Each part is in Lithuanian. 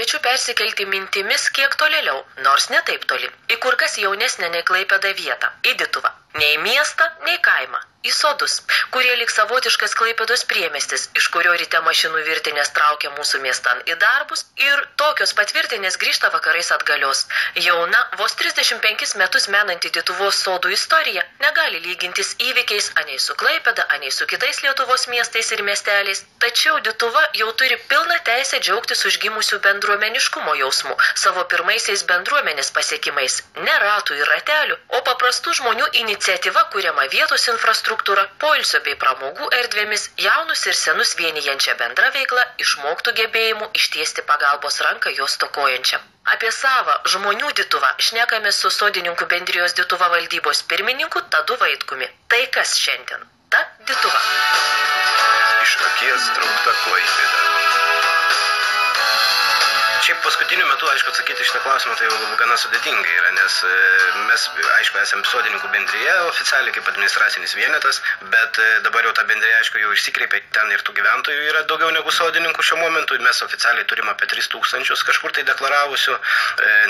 kviečiu persikelti mintimis kiek tolėliau, nors ne taip toli, į kur kas jaunesnę nei Klaipėda vietą, į Dituvą. Nei miestą, nei kaimą. Į sodus, kurie lyg savotiškas Klaipėdos priemiestis, iš kurio ryte mašinų virtinės traukia mūsų miestan į darbus ir tokios patvirtinės grįžta vakarais atgalios. Jauna, vos 35 metus menanti Dituvos sodų istorija negali lygintis įvykiais anei su Klaipėda, anei su kitais Lietuvos miestais ir miesteliais. Tačiau Dituva jau turi pilną teisę džiaugtis užgimusių bendruomeniškumo jausmų, savo pirmaisiais bendruomenės pasiekimais, ne ratų ir ratelių, o paprastų žmonių iniciatyva kuriama vietos infrastruktūra, poilsio bei pramogų erdvėmis, jaunus ir senus vienijančią bendrą veiklą, išmoktų gebėjimų ištiesti pagalbos ranką jos stokojančiam. Apie savą žmonių Dituvą šnekamės su sodininkų bendrijos Dituva valdybos pirmininku Tadu Vaitkumi. Tai kas šiandien? Ta Dituva. Iš akies traukta Klaipėda. Šiaip paskutiniu metu, aišku, atsakyti šitą klausimą tai jau gana sudėtingai yra, nes mes, aišku, esame sodininkų bendrija oficialiai kaip administracinis vienetas, bet dabar jau ta bendrija, aišku, jau išsikreipė, ten ir tų gyventojų yra daugiau negu sodininkų šiuo momentu, mes oficialiai turime apie 3000 kažkur tai deklaravusių,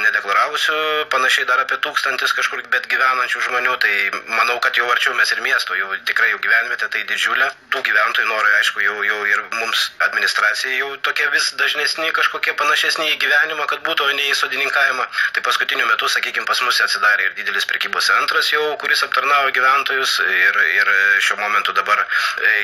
nedeklaravusių, panašiai dar apie 1000 kažkur, bet gyvenančių žmonių, tai manau, kad jau arčiau mes ir miesto, jau tikrai jau gyvenvietė tai didžiulė, tų gyventojų norai, aišku, jau ir mums administracija jau tokie vis dažnesni, kažkokie panašesni į gyvenimą, kad būtų, o ne į sodininkavimą. Tai paskutiniu metu, sakykime, pas mus atsidarė ir didelis prekybos centras jau, kuris aptarnauja gyventojus ir šiuo momentu dabar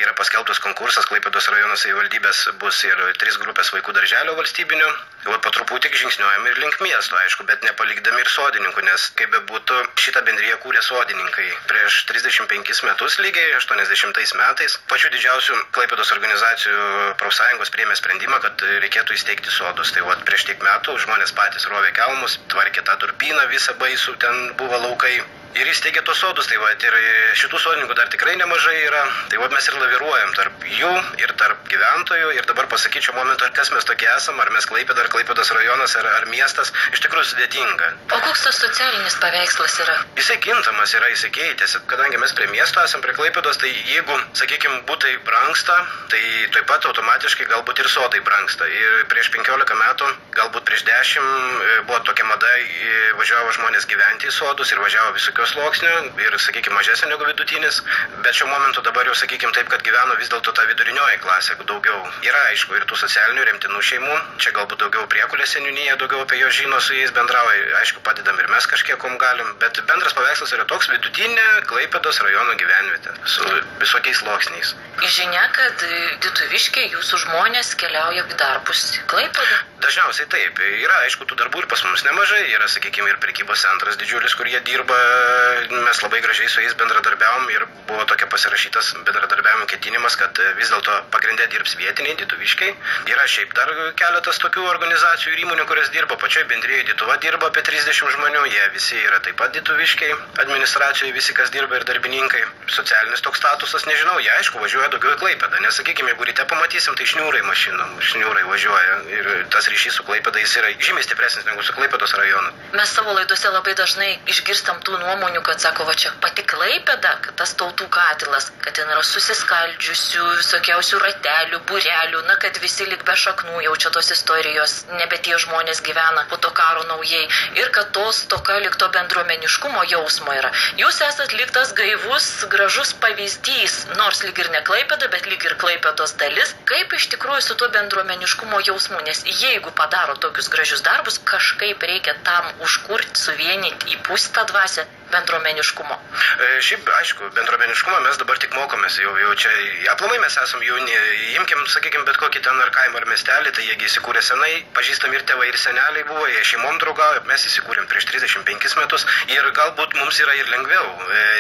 yra paskelbtas konkursas, Klaipėdos rajono savivaldybės bus ir 3 grupės vaikų darželio valstybinio. O po truputį žingsniuojam ir link miesto, aišku, bet nepalikdami ir sodininkų, nes kaip bebūtų, šitą bendriją kūrė sodininkai prieš 35 metus lygiai, 80 metais. Pačių didžiausių Klaipėdos organizacijų profsąjungos priėmė sprendimą, kad reikėtų įsteigti sodus. Tai prieš tiek metų žmonės patys rovė kelmus, tvarkė tą durpyną, visą baisų, ten buvo laukai. Ir įsteigė tos sodus, tai ir šitų sodininkų dar tikrai nemažai yra. Tai mes ir laviruojam tarp jų ir tarp gyventojų. Ir dabar pasakyčiau momentą, kas mes tokie esam, ar mes Klaipėda, ar Klaipėdos rajonas, ar miestas, iš tikrųjų sudėtinga. O koks tas socialinis paveikslas yra? Jisai kintamas yra, jisai keitėsi. Kadangi mes prie miesto esam, prie Klaipėdos, tai jeigu, sakykime, būtai brangsta, tai taip pat automatiškai galbūt ir sodai brangsta. Ir prieš 15 metų, galbūt prieš 10 buvo tokia mada, važiavo žmonės gyventi į sodus ir važiavo visokios sluoksnių ir, sakykime, mažesnė negu vidutinis, bet šiuo momentu dabar jau, sakykime, taip, kad gyveno vis dėlto ta vidurinioji klasė daugiau. Yra, aišku, ir tų socialinių remtinų šeimų, čia galbūt daugiau Priekulės seniūnija, daugiau apie jo žino, su jais bendrauja, aišku, padedam ir mes kažkiek kom galim, bet bendras paveikslas yra toks vidutinė Klaipėdos rajono gyvenvietė su visokiais sluoksniais. Žinia, kad dituviškiai, jūsų žmonės keliauja į darbus į Klaipėdą? Dažniausiai taip. Yra, aišku, tų darbų ir pas mums nemažai. Yra, sakykime, ir prekybos centras didžiulis, kur jie dirba. Mes labai gražiai su jais bendradarbiavom ir buvo tokia pasirašytas bendradarbiavimo ketinimas, kad vis dėlto pagrindė dirbs vietiniai dituviškiai. Yra šiaip dar keletas tokių organizacijų ir įmonių, kurias dirba. Pačioje bendrijoje Dituva dirba apie 30 žmonių. Jie visi yra taip pat dituviškiai. Administracijoje visi, kas dirba ir darbininkai. Socialinis toks statusas, nežinau. Jie, aišku, važiuoja daugiau į Klaipėdą. Nes, sakykime, jeigu ryte pamatysim, tai šniūrai mašinom, šniūrai važiuoja. Ir tas ryšys su Klaipėda jis yra žymiai stipresnis negu su Klaipėdos rajonu. Mes savo laidose labai dažnai išgirstam tų nuomonių, kad sako, va čia pati Klaipėda, kad tas tautų katilas, kad ten yra susiskaldžiusių, visokiausių ratelių, būrelių, na, kad visi lyg be šaknų jaučia tos istorijos, nebe tie žmonės gyvena po to karo naujai ir kad tos toka lyg to bendruomeniškumo jausmo yra. Jūs esat lyg tas gaivus, gražus pavyzdys, nors lyg ir ne Klaipėda, bet lyg ir Klaipėdos dalis, kaip iš tikrųjų su to bendruomeniškumo jausmu, nes jeigu padaro tokius gražius darbus, kažkaip reikia tam užkurti, suvienyti, įpūsti tą dvasią bendruomeniškumo. Šiaip, aišku, bendruomeniškumą mes dabar tik mokomės, jau čia, aplamai mes esam jauni, imkim, sakykim, bet kokį ten ar kaimą ar miestelį, tai jiegi įsikūrė senai, pažįstami ir tėvai ir seneliai buvo, jie šeimom draugauja, mes įsikūrėm prieš 35 metus ir galbūt mums yra ir lengviau,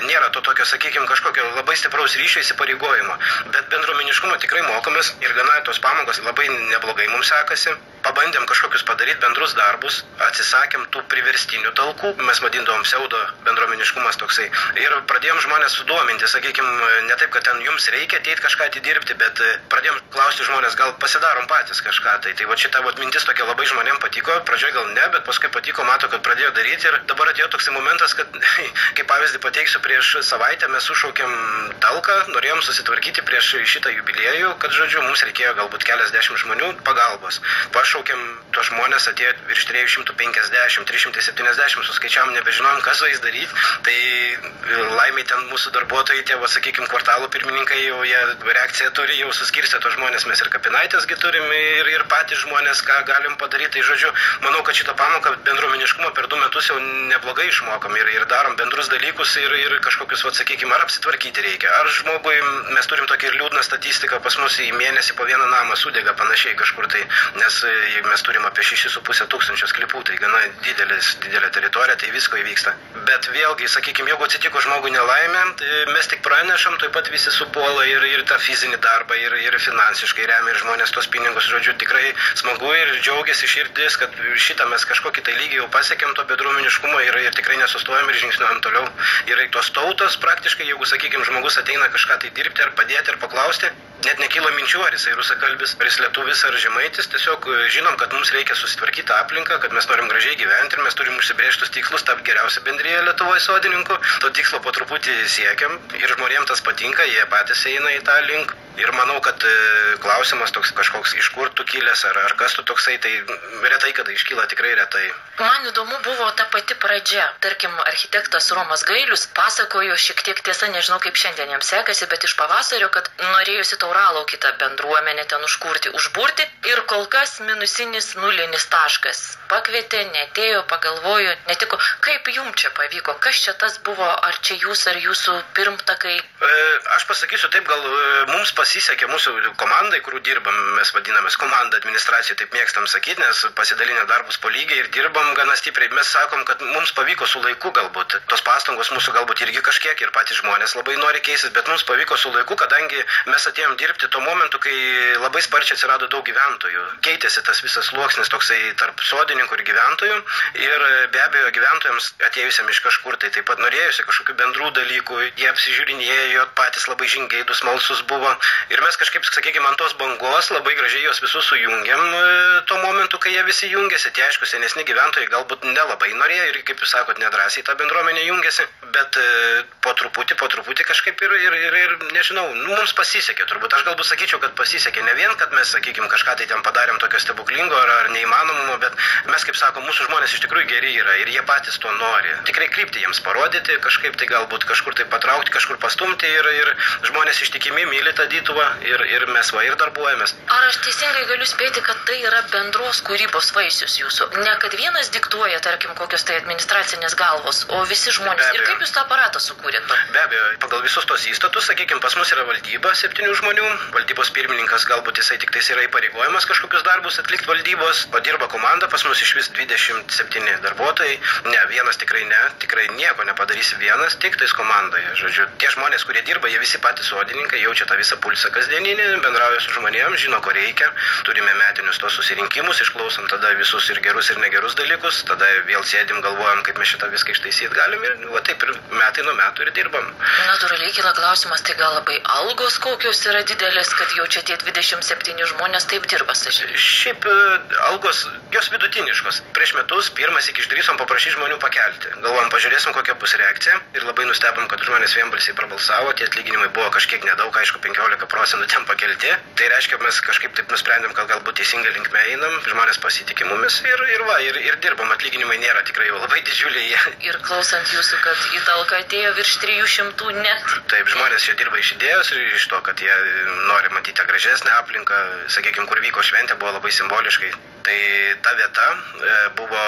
nėra to tokio, sakykim, kažkokio labai stipraus ryšio įsipareigojimo, bet bendruomeniškumo tikrai mokomės ir gana tos pamokos labai neblogai mums sekasi. Pabandėm kažkokius padaryti bendrus darbus, atsisakėm tų priverstinių talkų, mes vadindavom pseudo bendruomeniškumas toksai. Ir pradėjom žmonės sudominti, sakykime, ne taip, kad ten jums reikia ateiti kažką atidirbti, bet pradėjom klausti žmonės, gal pasidarom patys kažką. Tai va šita mintis tokia labai žmonėms patiko, pradžioje gal ne, bet paskui patiko, mato, kad pradėjo daryti ir dabar atėjo toksai momentas, kad, kaip pavyzdį pateiksiu, prieš savaitę mes sušaukėm talką, norėjom susitvarkyti prieš šitą jubiliejų, kad, žodžiu, mums reikėjo galbūt keliasdešimt žmonių pagalbos. Pašaukėm, tos žmonės atėjo virš 350, 370, suskaičiavom, nebežinojom, kas su jais daryti. Tai laimiai ten mūsų darbuotojai, tie, sakykime, kvartalų pirmininkai, jau jie reakciją turi, jau suskirstę tos žmonės, mes ir kapinaitėsgi turim, ir patys žmonės, ką galim padaryti. Tai, žodžiu, manau, kad šitą pamoką bendruomeniškumo per 2 metus jau neblogai išmokom ir darom bendrus dalykus ir kažkokius, sakykime, ar apsitvarkyti reikia. Ar žmogui, mes turim tokį ir liūdną statistiką, pas mus į mėnesį po vieną namą sudega panašiai kažkur tai, nes mes turim apie 6,5 tūkstančių sklypų, tai gana didelė teritorija, tai visko įvyksta. Bet vėlgi, sakykime, jeigu atsitiko žmogui nelaimė, mes tik pranešam, taip pat visi supuola ir tą fizinį darbą, ir finansiškai remia, ir žmonės tos pinigus, žodžiu, tikrai smagu ir džiaugiasi širdis, kad šitą mes kažkokį tai lygį jau pasiekėm to bendruomeniškumo ir tikrai nesustojam ir žingsniuojam toliau. Ir tos tautos praktiškai, jeigu, sakykime, žmogus ateina kažką tai dirbti ar padėti ar paklausti, net nekyla minčių, ar jisai rusakalbis, ar jis lietuvis ar žemaitis, tiesiog žinom, kad mums reikia susitvarkyti aplinką, kad mes norim gražiai gyventi ir mes turim užsibrėžtus tikslus tapti geriausia bendrija Lietuvoje sodininkų. To tikslo po truputį siekiam ir žmonėms tas patinka, jie patys eina į tą link. Ir manau, kad klausimas toks kažkoks iš kur tu kilęs ar kas tu toksai, tai retai kada iškyla, tikrai retai. Man įdomu buvo ta pati pradžia. Tarkim, architektas Romas Gailius pasakojo šiek tiek, tiesa, nežinau kaip šiandien jam sekasi, bet iš pavasario, kad norėjusi Tauralaukį tą bendruomenę ten užburti ir kol kas minusinis nulinis taškas. Pakvietė, neatėjo, pagalvojo, netiko. Kaip jum čia pavyko? Kas čia tas buvo? Ar čia jūs, ar jūsų pirmtakai? Aš pasakysiu taip, gal mums pasisekė mūsų komandai, kurių dirbam, mes vadinamės komanda administracijoje, taip mėgstam sakyti, nes pasidalinę darbus po lygiai ir dirbam gana stipriai. Mes sakom, kad mums pavyko su laiku galbūt. Tos pastangos mūsų galbūt irgi kažkiek ir patys žmonės labai nori keistis, bet mums pavyko su laiku, kadangi mes atėjom dirbti tuo momentu, kai labai sparčiai atsirado daug gyventojų. Keitėsi tas visas sluoksnis toksai tarp sodininkų ir gyventojų ir be abejo gyventojams atėjusiam iš kažkur tai taip pat norėjusi kažkokių bendrų dalykų, jie apsižiūrinėjo, patys labai žingeidus, smalsus buvo. Ir mes kažkaip, sakykime, ant tos bangos labai gražiai juos visus sujungiam tuo momentu, kai jie visi jungiasi. Tie, aišku, senesni gyventojai galbūt nelabai norėjo ir, kaip jūs sakot, nedrąsiai tą bendruomenę jungiasi, bet po truputį kažkaip ir nežinau, mums pasisekė turbūt. Aš galbūt sakyčiau, kad pasisekė ne vien, kad mes, sakykime, kažką tai ten padarėm tokio stebuklingo ar neįmanomo, bet mes, kaip sakom, mūsų žmonės iš tikrųjų geri yra ir jie patys to nori. Tikrai kryptį jiems parodyti, kažkaip tai galbūt kažkur tai patraukti, kažkur pastumti ir žmonės ištikimi myli tą Dytuvą ir mes ir darbuojamės. Ar aš teisingai galiu spėti, kad tai yra bendros kūrybos vaisius jūsų? Ne kad vienas diktuoja, tarkim, kokios tai administracinės galvos, o visi žmonės. Ir kaip jūs tą aparatą sukūrėt? Be abejo, pagal visus tos įstatus, sakykime, pas mus yra valdyba 7 žmonių, valdybos pirmininkas galbūt jisai tik tais yra įpareigojamas kažkokius darbus atlikti valdybos, o dirba komanda, pas mus iš vis 27 darbuotojai, vienas tikrai nieko nepadarysi vienas, tik tais komandoje. Žodžiu, tie žmonės, kurie dirba, jie visi patys sodininkai, jaučia tą visą pulsą kasdieninį, bendrauja su žmonėms, žino, ko reikia, turime metinius tos susirinkimus, išklausom tada visus ir gerus ir negerus dalykus, tada vėl sėdim, galvojam, kaip mes šitą viską ištaisyti galim ir taip ir metai nuo metų ir dirbam. Natūraliai kyla klausimas, tai gal labai algos kokios yra didelės, kad jau čia tie 27 žmonės taip dirba, sakyčiau. Šiaip algos, jos vidutiniškos. Prieš metus pirmas iki išdrįsom paprašyti žmonių pakelti. Galvojam, pažiūrėsim, kokia bus reakcija ir labai nustebom, kad žmonės vienbalsiai prabalsavo, tie atlyginimai buvo kažkiek nedaug, aišku, 15% ten pakelti. Tai reiškia, mes kažkaip taip nusprendėm, kad galbūt teisingai linkme einam, žmonės pasitikė mumis ir dirbam, atlyginimai nėra tikrai jau labai didžiuliai. Ir klausant jūsų, kad į talką atėjo virš 300 net. Taip, žmonės čia dirba iš idėjos ir iš to, kad jie nori matyti tą gražesnę aplinką, sakykime, kur vyko šventė, buvo labai simboliškai. Tai ta vieta buvo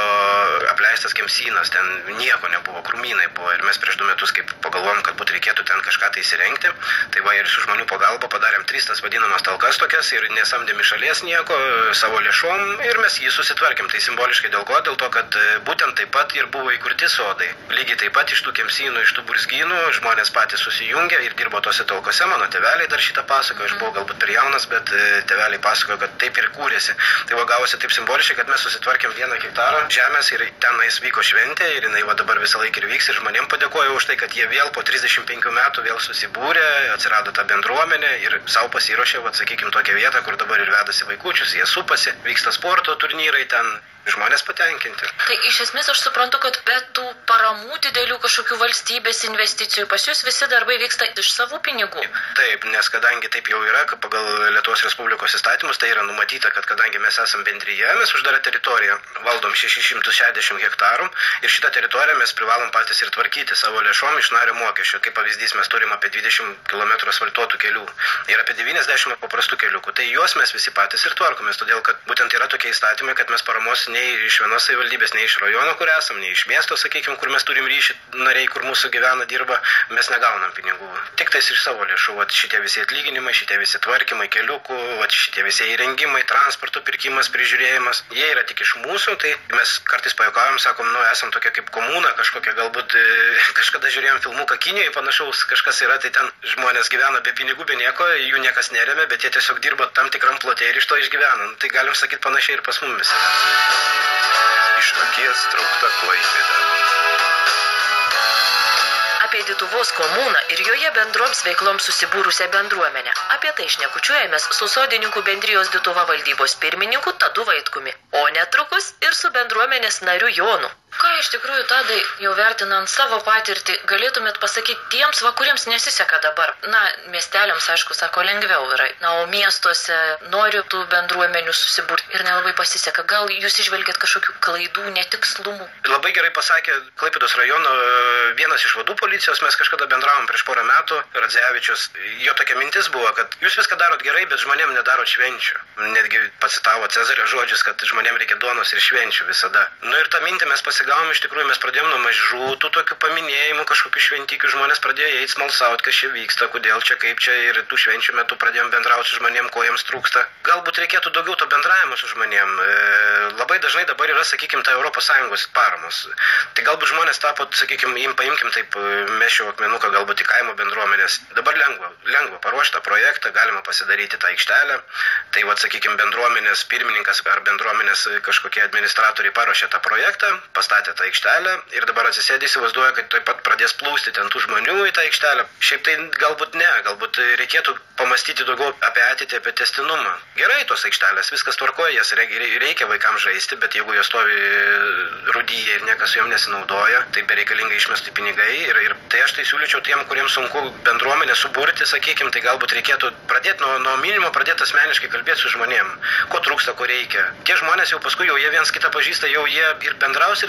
apleistas kemsynas, ten nieko nebuvo, krūmynai buvo ir mes prieš 2 metus, kaip pagalvojom, kad būt reikėtų ten kažką tai įsirengti, tai ir su žmonių pagalba padarėm 3 tas vadinamas talkas tokias ir nesamdėm iš šalies nieko, savo lėšom ir mes jį susitvarkėm. Tai simboliškai dėl ko? Dėl to, kad būtent taip pat ir buvo įkurti sodai. Lygiai taip pat iš tų kemsynų, iš tų burzgynų žmonės patys susijungė ir dirbo tose talkose. Mano tėveliai dar šitą pasakojo, aš buvau galbūt per jaunas, bet tėveliai pasakojo, kad taip ir kūrėsi. Tai gavosi taip simboliškai, kad mes susitvarkėm 1 hektarą žemės ir tenais vyko šventė ir jinai va dabar visą laiką ir vyks ir žmonėm padėkoju už tai, kad jie vėl po 35 metų vėl susibūrė, atsirado ta bendruomenė ir savo pasiruošė, va, sakykime, tokią vietą, kur dabar ir vedasi vaikučius, jie supasi, vyksta sporto turnyrai ten. Žmonės patenkinti. Tai iš esmės aš suprantu, kad be tų paramų didelių kažkokių valstybės investicijų pas jūs visi darbai vyksta iš savų pinigų. Taip, nes kadangi taip jau yra, pagal Lietuvos Respublikos įstatymus, tai yra numatyta, kad kadangi mes esam bendryje, mes uždarą teritoriją valdom 660 hektarų ir šitą teritoriją mes privalom patys ir tvarkyti savo lėšom iš nario mokesčio. Kaip pavyzdys, mes turim apie 20 km asfaltuotų kelių ir apie 90 paprastų keliukų. Tai juos mes visi patys ir tvarkomės, todėl kad būtent yra tokie įstatymai, kad mes paramos nei iš vienos savivaldybės, nei iš rajono, kur esam, nei iš miesto, sakykime, kur mes turim ryšį nariai, kur mūsų gyvena, dirba, mes negaunam pinigų. Tik tais iš savo lėšų, vat šitie visi atlyginimai, šitie visi tvarkymai keliukų, vat šitie visi įrengimai, transporto pirkimas, prižiūrėjimas, jie yra tik iš mūsų, tai mes kartais pajuokaujam, sakom, nu, esam tokia kaip komuna, kažkokia galbūt kažkada žiūrėjom filmuką Kinijoje, panašaus kažkas yra, tai ten žmonės gyvena be pinigų, be nieko, jų niekas neremia, bet jie tiesiog dirba tam tikram plote ir iš to išgyvena. Tai galim sakyti panašiai ir pas mumis. Iš Akies traukta Klaipėda. Apie Dituvos komuną ir joje bendroms veikloms susibūrusią bendruomenę. Apie tai šnekučiuojamės su sodininkų bendrijos Dituva valdybos pirmininku Tadu Vaitkumi, o netrukus ir su bendruomenės nariu Jonu. Ką iš tikrųjų, Tadai, jau vertinant savo patirtį, galėtumėt pasakyti tiems, kuriems nesiseka dabar? Na, miesteliams, aišku, sako, lengviau yra. Na, o miestuose noriu tų bendruomenių susibūrti ir nelabai pasiseka. Gal jūs išvelgiat kažkokių klaidų, netikslumų? Labai gerai pasakė Klaipėdos rajono vienas iš vadų policijos, mes kažkada bendravom prieš porą metų, Radzevičius. Jo tokia mintis buvo, kad jūs viską darot gerai, bet žmonėm nedarot švenčių. Netgi pacitavo Cezario žodžius, kad žmonėm reikia duonos ir švenčių visada. Nu ir tą mintį mes pasigavom, iš tikrųjų mes pradėjom nuo mažų tų tokių paminėjimų, kažkokių šventikių, žmonės pradėjo eiti smalsauti, kas čia vyksta, kodėl čia, kaip čia, ir tų švenčių metu pradėjom bendrauti su žmonėm, ko jiems trūksta. Galbūt reikėtų daugiau to bendravimo su žmonėm. Labai dažnai dabar yra, sakykime, ta ES paramos. Tai galbūt žmonės tapo, sakykime, paimkim taip, mešiau akmenuką galbūt į kaimo bendruomenės. Dabar lengva paruošti tą projektą, galima pasidaryti tą aikštelę. Tai, sakykime, bendruomenės pirmininkas ar bendruomenės kažkokie administratoriai paruošė tą projektą, pastatė tą aikštelę ir dabar atsisėdė, įsivaizduoja, kad taip pat pradės plūsti ten tų žmonių į tą aikštelę. Šiaip tai galbūt ne, galbūt reikėtų pamastyti daugiau apie ateitį, apie tęstinumą. Gerai, tos aikštelės, viskas tvarkoja, jas reikia vaikams žaisti, bet jeigu jos stovi rūdyje ir niekas su jom nesinaudoja, tai bereikalingai išmesti pinigai ir tai aš tai siūlyčiau tiem, kuriems sunku bendruomenę suburti, sakykime, tai galbūt reikėtų pradėti nuo minimo, pradėti asmeniškai kalbėti su žmonėm, ko trūksta, ko reikia. Tie žmonės jau paskui jau jie viens kitą pažįsta, jau jie ir bendraus,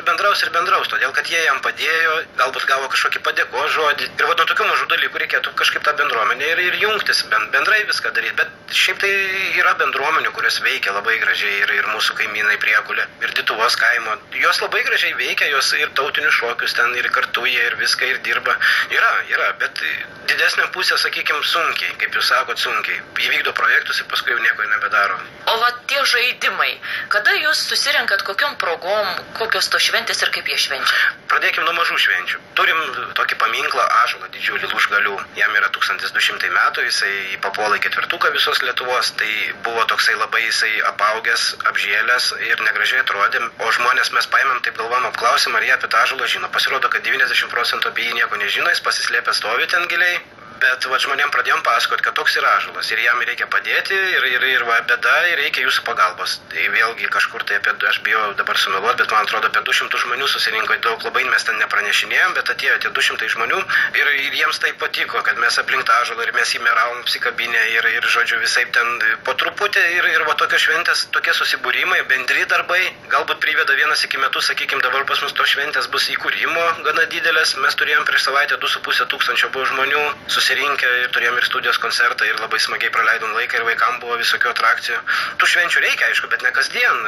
todėl kad jie jam padėjo, galbūt gavo kažkokį padėkos žodį. Ir nuo tokių mažų dalykų reikėtų kažkaip tą bendruomenę ir jungtis, bendrai viską daryti. Bet šiaip tai yra bendruomenių, kurios veikia labai gražiai ir mūsų kaimynai Priekulė, ir Dituvos kaimo. Jos labai gražiai veikia, jos ir tautinius šokius ten ir kartu jie ir viską ir dirba. Yra, bet didesnė pusė, sakykime, sunkiai, kaip jūs sakot, sunkiai. Įvykdo projektus ir paskui jau nieko nebedaro. O tie žaidimai, kada jūs susirenkat kokiom progom, kokios to šventės ir kaip jie švenčia? Pradėkim nuo mažų švenčių. Turim tokį paminklą ąžuolą didžiulį Lūžgalių. Jam yra 1200 metų, jisai papuola į 4 visos Lietuvos. Tai buvo toksai labai jisai apaugęs, apžėlęs ir negražiai atrodė. O žmonės mes paėmėm, taip galvom, apklausėm, ar jie apie tą ąžuolą žino. Pasirodo, kad 90% apie jį nieko nežino, jis pasislėpė stovi ten giliai. Bet žmonėm pradėjom pasakoti, kad toks yra ąžuolas ir jam reikia padėti ir bėda ir reikia jūsų pagalbos. Tai vėlgi kažkur tai aš bijau dabar sumeluoti, bet man atrodo apie 200 žmonių susirinko, daug labai mes ten nepranešinėjom, bet atėjo tie 200 žmonių ir jiems tai patiko, kad mes aplink tą ąžuolą ir mes jį meravom apsikabinę ir žodžiu visai ten po truputį ir va tokios šventės, tokie susibūrimai, bendri darbai, galbūt priveda vienas iki metus, sakykime, dabar pas mus tos šventės bus įkūrimo gana didelės, mes turėjom prieš savaitę 2500 buvo žmonių susirinkę ir turėjom ir studijos koncertą ir labai smagiai praleidom laiką ir vaikam buvo visokių atrakcijų. Tų švenčių reikia, aišku, bet ne kasdien.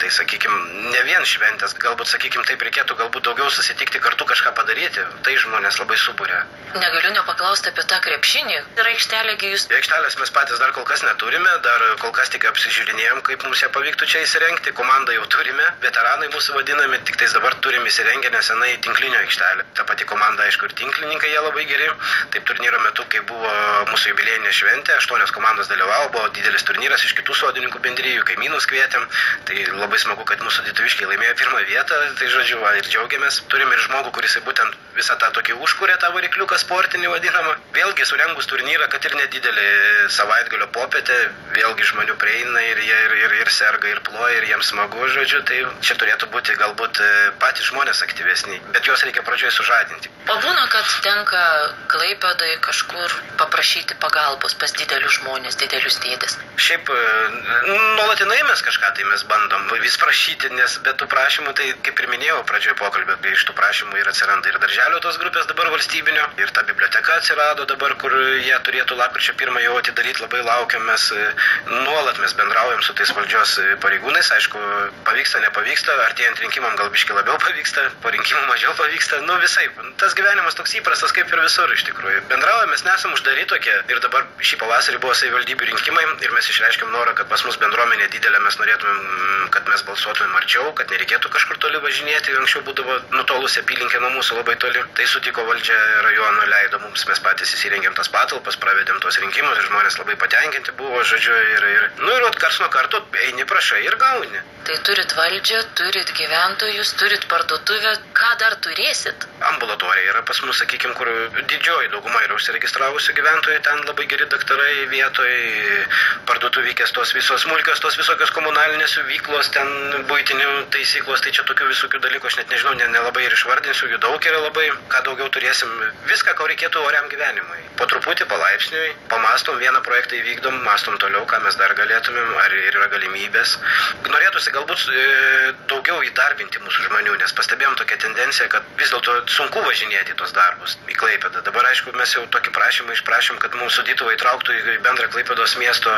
Tai, sakykime, ne vien šventės. Galbūt, sakykime, taip reikėtų galbūt daugiau susitikti kartu kažką padaryti. Tai žmonės labai subūrė. Negaliu nepaklausti apie tą krepšinį. Ir aikštelėgi jūs... Aikštelės mes patys dar kol kas neturime, dar kol kas tik apsižiūrinėjom, kaip mums ją pavyktų čia įsirengti. Komandą jau turime, veteranai mūsų vadinami, tik tais dabar turim įsirengę nesenai tinklinio aikštelę. Ta pati komanda, aišku, ir tinklininkai jie labai geri. Taip turnyro turnyro metu, kai buvo mūsų jubiliejinė šventė, 8 komandos dalyvavo, buvo didelis turnyras iš kitų sodininkų bendrijų, kaimynus kvietėm, tai labai smagu, kad mūsų dituviškiai laimėjo pirmą vietą, tai žodžiu, ir džiaugiamės. Turim ir žmogų, kuris būtent visą tą tokį užkūrė tą varikliuką sportinį vadinamą. Vėlgi surengus turnyrą, kad ir nedidelį savaitgalio popietę, vėlgi žmonių prieina ir jie ir serga, ir ploja, ir jiems smagu, žodžiu, tai čia turėtų būti galbūt patys žmonės aktyvesni, bet juos reikia pradžioje sužadinti. O būna, kad tenka Klaipėdai kažkur paprašyti pagalbos pas didelius žmonės, didelius dėdės. Šiaip nuolatinai mes kažką tai mes bandom vis prašyti, nes be tų prašymų, tai kaip ir minėjau pradžioje pokalbio, iš tų prašymų ir atsiranda ir darželio tos grupės dabar valstybinio, ir ta biblioteka atsirado dabar, kur jie turėtų lapkričio 1 jau atidaryti, labai laukiam, nuolat mes bendraujam su tais valdžios pareigūnais, aišku, pavyksta, nepavyksta, artėjant rinkimam gal biškai labiau pavyksta, po rinkimų mažiau pavyksta, visaip. Tas gyvenimas toks įprastas kaip ir visur iš tikrųjų. Bendraujam, mes nesam uždaryti tokie ir dabar šį pavasarį buvo savivaldybių rinkimai ir mes išreiškėm norą, kad pas mus bendruomenė didelė, mes norėtumėm, kad mes balsuotumėm arčiau, kad nereikėtų kažkur toli važinėti, anksčiau būdavo nutolusi apylinkė nuo mūsų labai toli. Tai sutiko valdžia rajono, leido mums, mes patys įsirengėm tas patalpas, pravedėm tuos rinkimus ir žmonės labai patenkinti buvo, žodžiu, ir kars nuo karto eini prašai ir gauni. Tai turit valdžią, turit gyventojus, turit parduotuvę, ką dar turėsit? Ambulatorija yra pas mus, sakykime, kur didžioji dauguma yra užsiregistravusių gyventojų, ten labai geri daktarai vietoje, parduotuvykės tos visos smulkios, tos visokios komunalinės veiklos, ten buitinių taisyklos, tai čia tokių visokių dalykų, aš net nežinau, nelabai ir išvardinsiu, jų daug yra labai, ką daugiau turėsim, viską, ko reikėtų oriam gyvenimui. Po truputį, palaipsniui, pamastom, vieną projektą įvykdom, mastom toliau, ką mes dar galėtumėm, ar yra galimybės. Norėtųsi galbūt daugiau įdarbinti mūsų žmonių, nes pastebėjom tokią tendenciją, kad vis dėlto sunku važinėti tos darbus į Klaipėdą. Dabar, aišku, mes jau tokį prašymą išprašėm, kad mūsų Dituvą įtrauktų į bendrą Klaipėdos miesto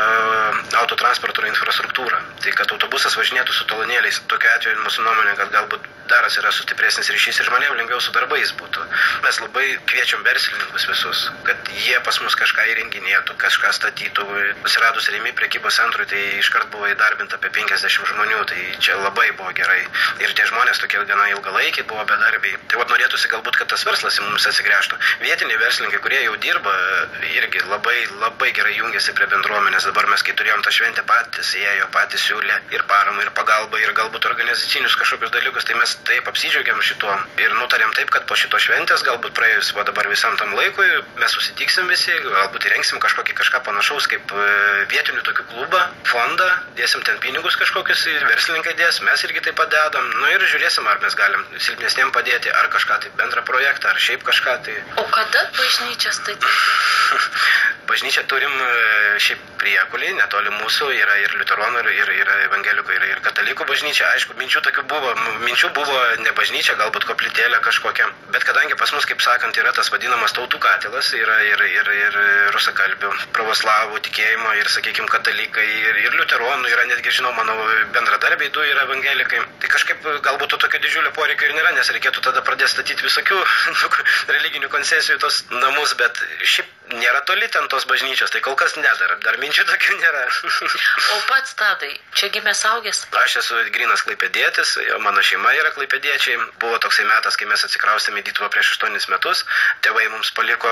autotransporto infrastruktūrą. Tai kad autobusas važinėtų su talonėliais. Tokiu atveju mūsų nuomonė, kad galbūt dar yra sustipresnis ryšys ir žmonėms lengviau su darbais būtų. Mes labai kviečiam verslininkus visus, kad jie pas mus kažką įrenginėtų, kažką statytų. Pasiradus Rimi prekybos centrui, tai iškart buvo įdarbinta apie 50 žmonių, tai čia labai buvo gerai. Ir tie žmonės tokie gana ilgalaikiai buvo bedarbiai. Tai norėtųsi galbūt, kad tas verslas į mums atsigręžtų. Vietiniai verslininkai, kurie jau dirba, irgi labai gerai jungiasi prie bendruomenės. Dabar mes, kai turėjom tą šventę, patys ėjo, patys siūlė ir paramą, ir pagalbą, ir galbūt organizacinius kažkokius dalykus. Tai mes taip apsidžiaugiam šituo ir nutarėm taip, kad po šito šventės, galbūt praėjus dabar visam tam laikui, mes susitiksim visi, galbūt įrengsim kažką panašaus kaip vietinių tokių klubą, fondą, dėsim ten pinigus kažkokius, verslininkai dės, mes irgi taip pat dedam. Ir žiūrėsim, ar mes galim silpnesniem padėti, ar kažką tai bendrą projektą, ar šiaip kažką tai. O kada bažnyčia statyti? Bažnyčia turim šiaip priekulį, netoli mūsų yra ir liuteronų, ir evangelikų, ir katalikų bažnyčia. Aišku, minčių buvo ne bažnyčia, galbūt koplytėlė kažkokia, bet kadangi pas mus, kaip sakant, yra tas vadinamas tautų katilas, yra ir rusakalbių, pravoslavų tikėjimo, ir, sakykime, katalikai, ir liuteronų, yra netgi, žinau, mano bendradarbiai du yra evangelikai. Tai kažkaip galbūt tokio didžiulio poreikio ir nėra, nes reikėtų tada pradėti statyti visokių religinių koncesijų tos namus, bet šiaip nėra toli ten tos bažnyčios, tai kol kas nedara, dar minčių tokių nėra. O pats Tadai, čia gimė saugęs? Aš esu grynas klaipėdietis, mano šeima yra klaipėdiečiai. Buvo toksai metas, kai mes atsikraustėme į Dituvą prieš 8 metus, tėvai mums paliko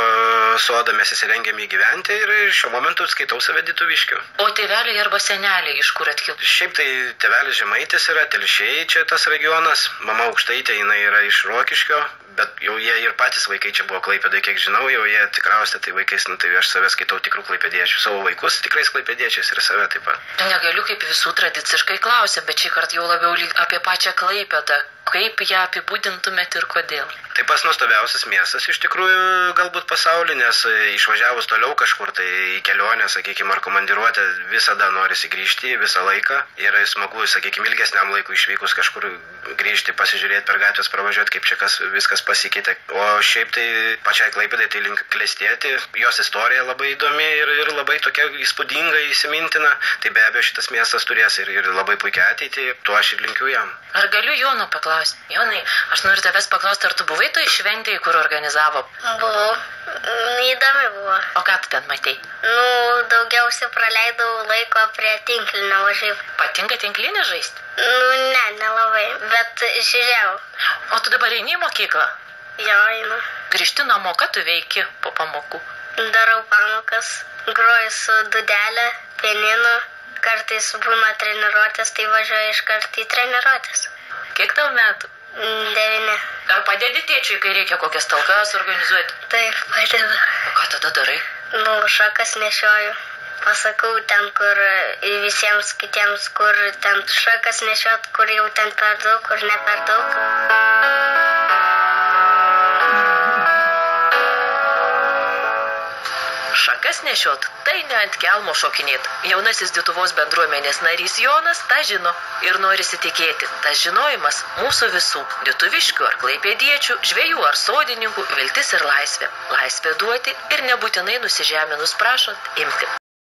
sodą, mes įsirengėme įgyventi ir šiuo momentu skaitau save dituviškiu. O tėveliai arba seneliai iš kur atkilo? Šiaip tai tėvelis Žemaitis yra, Telšiai čia tas regionas, mama Aukštaitė, jinai yra iš Rokiškio, bet jau jie ir patys vaikai čia buvo Klaipėdai, kiek žinau, jau jie tikraustė, tai vaikais, tai aš save skaitau tikrų klaipėdiečių, savo vaikus tikrais klaipėdiečiais ir save taip pat. Negaliu kaip visų tradiciškai klausia, bet šį kartą jau labiau apie pačią Klaipėdą. Kaip ją apibūdintumėt ir kodėl? Tai pats nuostabiausias miestas iš tikrųjų galbūt pasauly, nes išvažiavus toliau kažkur tai į kelionę, sakykime, ar komandiruotę, visada norisi grįžti visą laiką. Ir smagu, sakykime, ilgesniam laikui išvykus kažkur grįžti, pasižiūrėti per gatvės, pravažiuoti, kaip čia viskas pasikeitė. O šiaip tai pačiai Klaipėdai tai link klestėti, jos istorija labai įdomi ir labai tokia įspūdinga, įsimintina. Tai be abejo šitas miestas turės ir labai puikia ateitį, tuo aš ir linkiu jam. Ar galiu Jono paklausti? Jonai, aš noriu tavęs paklausti, ar tu buvai toj šventėj, kur organizavo? Buvau. Įdomi buvo. O ką tu ten matei? Daugiausiai praleidau laiko prie tinklinio važiavimo. Patinka tinklinį žaisti? Ne, nelabai, bet žiūrėjau. O tu dabar eini į mokyklą? Jo, einu. Grįžti namo, ką tu veiki po pamokų? darau pamokas, groju su dudelė, pianinu, kartais būna treniruotės, tai važiuoju iškart į treniruotės. Kiek tau metų? 9. Ar padedi tėčiui, kai reikia kokias talkas organizuoti? Taip, padedu. O ką tada darai? Šakas nešioju. Pasakau ten, kur visiems kitiems, kur ten šakas nešiot, kur jau ten per daug, kur ne per daug. Šakas nešiot, tai ne ant kelmo šokinėt. Jaunasis Dituvos bendruomenės narys Jonas tą žino ir norisi tikėti. Tas žinojimas mūsų visų, dituviškių ar klaipėdiečių, žvejų ar sodininkų, viltis ir laisvė. Laisvė duoti ir nebūtinai nusižeminus prašant imti.